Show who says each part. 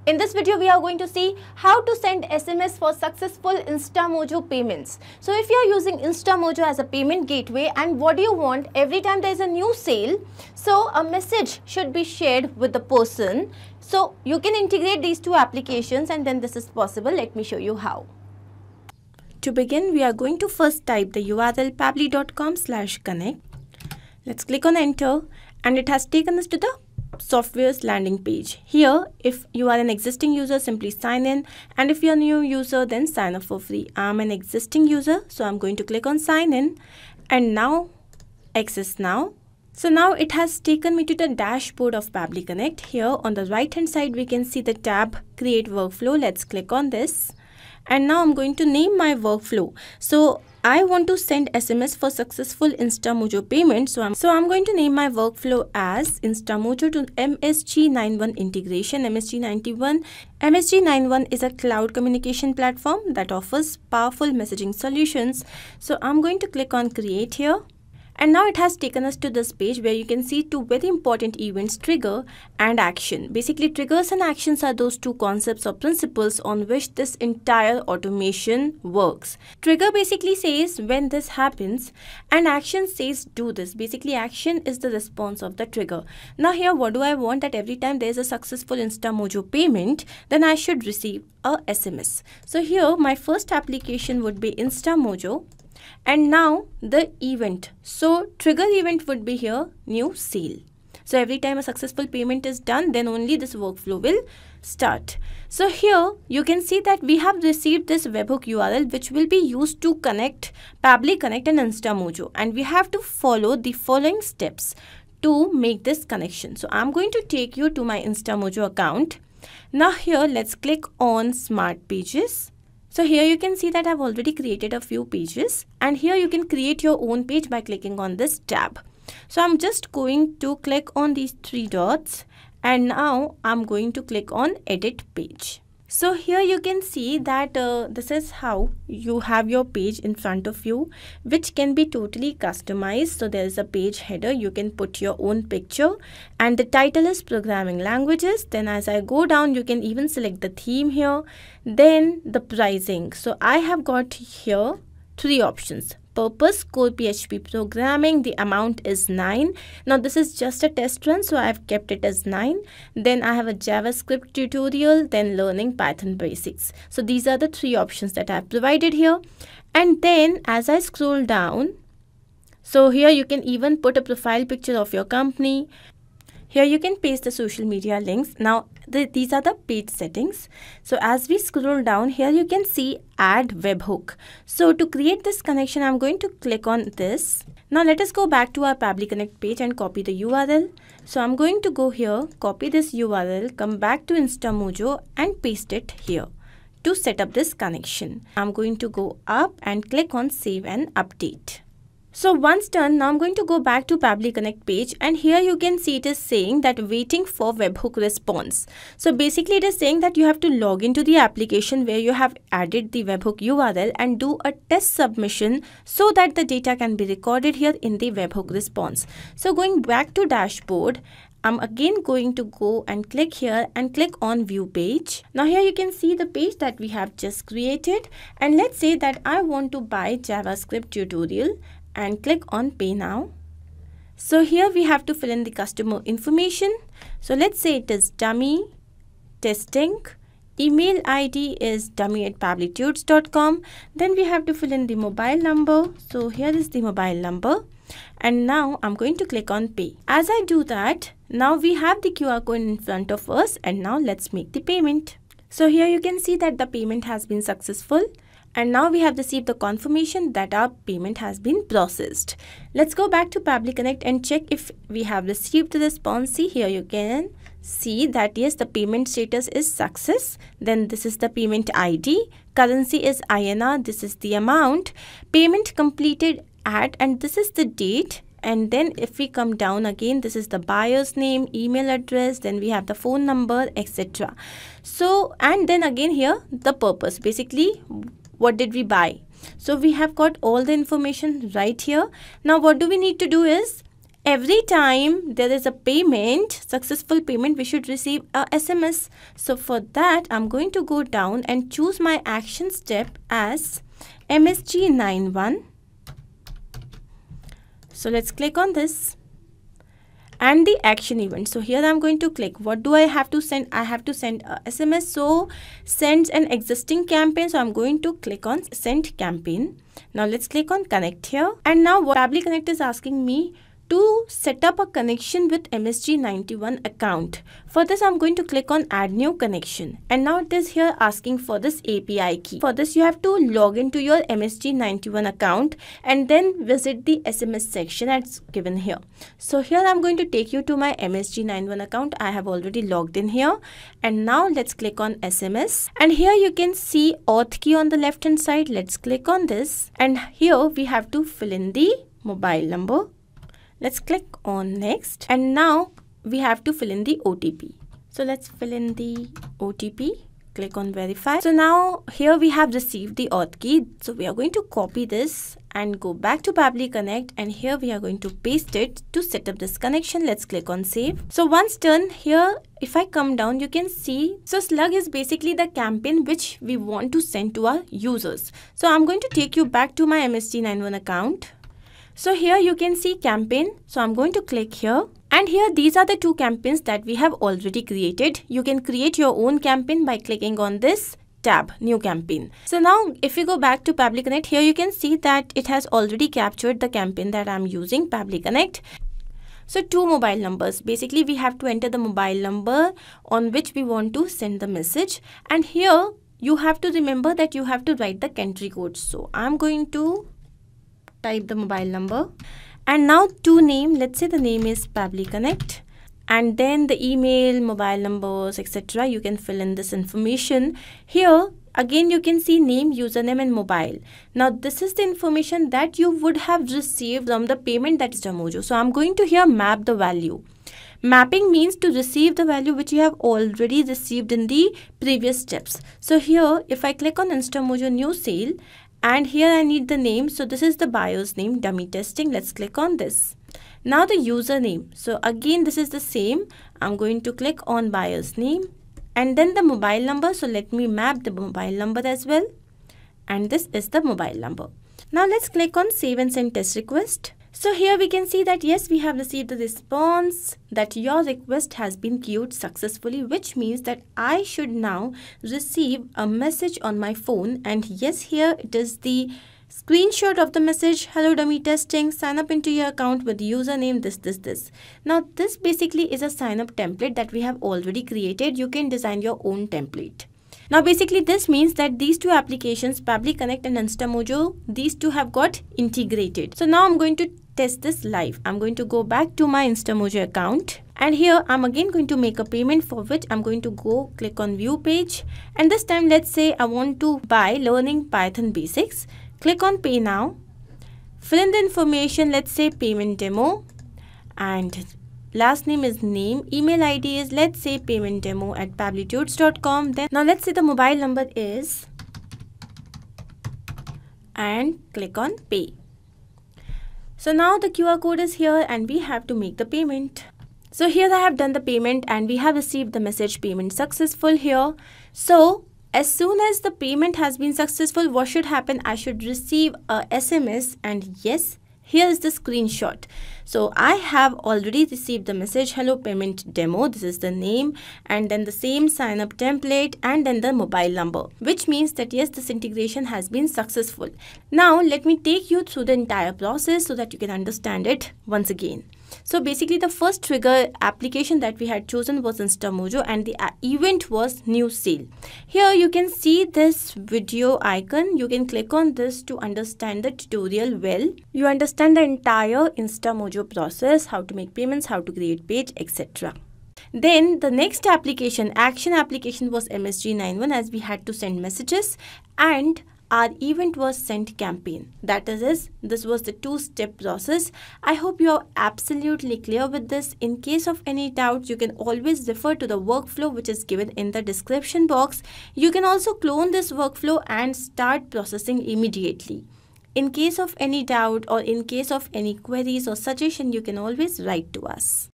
Speaker 1: In this video, we are going to see how to send SMS for successful Instamojo payments. So if you are using Instamojo as a payment gateway, and what do you want every time there is a new sale, so a message should be shared with the person. So you can integrate these two applications and then this is possible. Let me show you how. To begin, we are going to first type the URL pabbly.com/connect. Let's click on enter and it has taken us to the software's landing page. Here, if you are an existing user, simply sign in, and if you are a new user, then sign up for free. I'm an existing user, so I'm going to click on sign in and now access now. So now it has taken me to the dashboard of Pabbly Connect. Here on the right hand side, we can see the tab create workflow. Let's click on this. And now I'm going to name my workflow. So I want to send SMS for successful Instamojo payment. So I'm going to name my workflow as Instamojo to MSG91 integration, MSG91. MSG91 is a cloud communication platform that offers powerful messaging solutions. So I'm going to click on create here. And now it has taken us to this page where you can see two very important events, trigger and action. Basically, triggers and actions are those two concepts or principles on which this entire automation works. Trigger basically says when this happens and action says do this. Basically, action is the response of the trigger. Now here, what do I want? That every time there is a successful Instamojo payment, then I should receive a SMS. So here, my first application would be Instamojo. And now the event. So trigger event would be here new sale. So every time a successful payment is done, then only this workflow will start. So here you can see that we have received this webhook URL which will be used to connect Pabbly Connect and Instamojo. And we have to follow the following steps to make this connection. So I'm going to take you to my Instamojo account. Now here let's click on Smart Pages. So here you can see that I've already created a few pages, and here you can create your own page by clicking on this tab. So I'm just going to click on these three dots and now I'm going to click on edit page. So here you can see that this is how you have your page in front of you, which can be totally customized. So there is a page header, you can put your own picture, and the title is programming languages. Then as I go down, you can even select the theme here, then the pricing. So I have got here three options. Purpose, core PHP programming, the amount is 9. Now this is just a test run, so I have kept it as 9. Then I have a JavaScript tutorial, then learning Python basics. So these are the three options that I have provided here. And then as I scroll down, so here you can even put a profile picture of your company. Here you can paste the social media links. Now these are the page settings. So as we scroll down here, you can see add webhook. So to create this connection, I'm going to click on this. Now let us go back to our Pabbly Connect page and copy the URL. So I'm going to go here, copy this URL, come back to Instamojo and paste it here to set up this connection. I'm going to go up and click on save and update. So once done, now I'm going to go back to Pabbly Connect page, and here you can see it is saying that waiting for webhook response. So basically it is saying that you have to log into the application where you have added the webhook URL and do a test submission so that the data can be recorded here in the webhook response. So going back to dashboard, I'm again going to go and click here and click on view page. Now here you can see the page that we have just created, and let's say that I want to buy JavaScript tutorial and click on pay now. So here we have to fill in the customer information. So let's say it is dummy testing. Email ID is dummy@pabblytudes.com. Then we have to fill in the mobile number. So here is the mobile number. And now I'm going to click on pay. As I do that, now we have the QR code in front of us, and now let's make the payment. So here you can see that the payment has been successful. And now we have received the confirmation that our payment has been processed. Let's go back to Pabbly Connect and check if we have received the response. See, here you can see that yes, the payment status is success. Then this is the payment ID. Currency is INR. This is the amount. Payment completed at, and this is the date. And then if we come down again, this is the buyer's name, email address, then we have the phone number, etc. So, and then again here, the purpose. Basically, what did we buy? So we have got all the information right here. Now what do we need to do is every time there is a payment, successful payment, we should receive a SMS. So for that, I'm going to go down and choose my action step as MSG91. So let's click on this. And the action event. So here I'm going to click. What do I have to send? I have to send a SMS. So sends an existing campaign. So I'm going to click on send campaign. Now let's click on connect here. And now what Pabbly Connect is asking me to set up a connection with MSG91 account. For this, I'm going to click on add new connection. And now it is here asking for this API key. For this, you have to log into your MSG91 account and then visit the SMS section as given here. So here I'm going to take you to my MSG91 account. I have already logged in here. And now let's click on SMS. And here you can see auth key on the left hand side. Let's click on this. And here we have to fill in the mobile number. Let's click on next, and now we have to fill in the OTP. So let's fill in the OTP, click on verify. So now here we have received the auth key. So we are going to copy this and go back to Pabbly Connect, and here we are going to paste it to set up this connection. Let's click on save. So once done, here if I come down, you can see, so slug is basically the campaign which we want to send to our users. So I'm going to take you back to my MSG91 account. So here you can see campaign. So I'm going to click here, and here these are the two campaigns that we have already created. You can create your own campaign by clicking on this tab, new campaign. So now if you go back to Pabbly Connect, here you can see that it has already captured the campaign that I'm using, Pabbly Connect. So two mobile numbers. Basically we have to enter the mobile number on which we want to send the message, and here you have to remember that you have to write the country code. So I'm going to type the mobile number, and now to name, let's say the name is Pabbly Connect, and then the email, mobile numbers, etc. You can fill in this information. Here again you can see name, username and mobile. Now this is the information that you would have received from the payment, that is Instamojo. So I'm going to here map the value. Mapping means to receive the value which you have already received in the previous steps. So here if I click on Instamojo new sale, and here I need the name. So this is the buyer's name, dummy testing. Let's click on this. Now the username. So again, this is the same. I'm going to click on buyer's name, and then the mobile number. So let me map the mobile number as well. And this is the mobile number. Now let's click on save and send test request. So here we can see that yes, we have received the response that your request has been queued successfully, which means that I should now receive a message on my phone. And yes, here it is the screenshot of the message. Hello dummy testing, sign up into your account with username this. Now this basically is a sign up template that we have already created. You can design your own template. Now basically this means that these two applications, Pabbly Connect and Instamojo, these two have got integrated. So now I'm going to test this live. I'm going to go back to my Instamojo account, and here I'm again going to make a payment, for which I'm going to go click on view page, and this time let's say I want to buy learning Python basics. Click on pay now, fill in the information, let's say payment demo, and last name is name, email ID is let's say paymentdemo@pabblytudes.com. Then now let's say the mobile number is, and click on pay. So now the QR code is here and we have to make the payment. So here I have done the payment and we have received the message payment successful here. So as soon as the payment has been successful, what should happen? I should receive a SMS, and yes, here is the screenshot. So I have already received the message, hello payment demo, this is the name, and then the same sign up template, and then the mobile number, which means that yes, this integration has been successful. Now let me take you through the entire process so that you can understand it once again. So basically the first trigger application that we had chosen was Instamojo, and the event was new sale. Here you can see this video icon. You can click on this to understand the tutorial well. You understand the entire Instamojo process, how to make payments, how to create page, etc. Then the next application, action application, was MSG91, as we had to send messages, and our event was sent campaign. That is, this was the two-step process. I hope you are absolutely clear with this. In case of any doubts, you can always refer to the workflow which is given in the description box. You can also clone this workflow and start processing immediately. In case of any doubt or in case of any queries or suggestion, you can always write to us.